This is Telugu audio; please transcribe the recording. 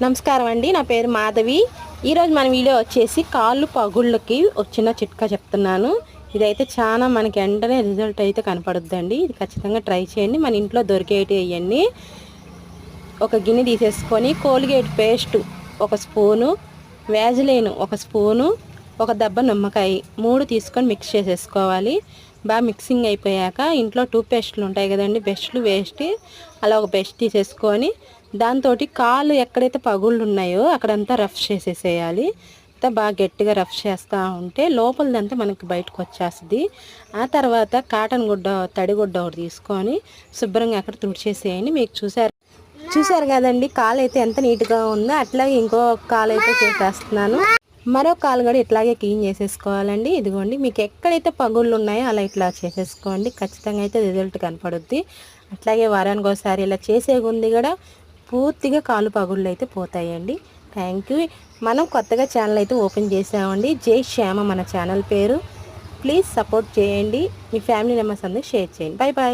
నమస్కారం అండి, నా పేరు మాధవి. ఈరోజు మన వీడియో వచ్చేసి కాళ్ళు పగుళ్ళకి ఒక చిన్న చిట్కా చెప్తున్నాను. ఇదైతే చాలా మనకి వెంటనే రిజల్ట్ అయితే కనపడుద్దండి. ఇది ఖచ్చితంగా ట్రై చేయండి. మన ఇంట్లో దొరికేటి అవన్నీ ఒక గిన్నె తీసేసుకొని కోల్గేట్ పేస్ట్ ఒక స్పూను, వ్యాజిలైన్ ఒక స్పూను, ఒక దెబ్బ నిమ్మకాయ 3 తీసుకొని మిక్స్ చేసేసుకోవాలి. బాగా మిక్సింగ్ అయిపోయాక ఇంట్లో టూత్పేస్ట్లు ఉంటాయి కదండి, బెస్ట్లు వేస్ట్ అలా ఒక బెస్ట్ తీసేసుకొని దాంతో కాళ్ళు ఎక్కడైతే పగుళ్ళు ఉన్నాయో అక్కడంతా రఫ్ చేసేసేయాలి. అంతా బాగా గట్టిగా రఫ్ చేస్తూ ఉంటే లోపలదంతా మనకి బయటకు వచ్చేస్తుంది. ఆ తర్వాత కాటన్ గుడ్డ తడిగుడ్డ ఒకటి తీసుకొని శుభ్రంగా అక్కడ తుడిచేసేయండి. మీకు చూసారు కదండి, కాలు అయితే ఎంత నీట్గా ఉందో. అట్లాగే ఇంకో కాలు అయితే చేసేస్తున్నాను. మరో కాలు కూడా ఇట్లాగే క్లీన్ చేసేసుకోవాలండి. ఇదిగోండి, మీకు ఎక్కడైతే పగుళ్ళు ఉన్నాయో అలా ఇట్లా చేసేసుకోండి. ఖచ్చితంగా అయితే రిజల్ట్ కనపడుద్ది. అట్లాగే వారానికి ఒకసారి ఇలా చేసే ఉంది కూడా పూర్తిగా కాలు పగుళ్ళు అయితే పోతాయండి. Thank you. మనం కొత్తగా ఛానల్ అయితే ఓపెన్ చేసామండి. జై శ్యామ మన ఛానల్ పేరు. ప్లీజ్ సపోర్ట్ చేయండి. మీ ఫ్యామిలీ మెంబర్స్ అందరూ షేర్ చేయండి. Bye bye.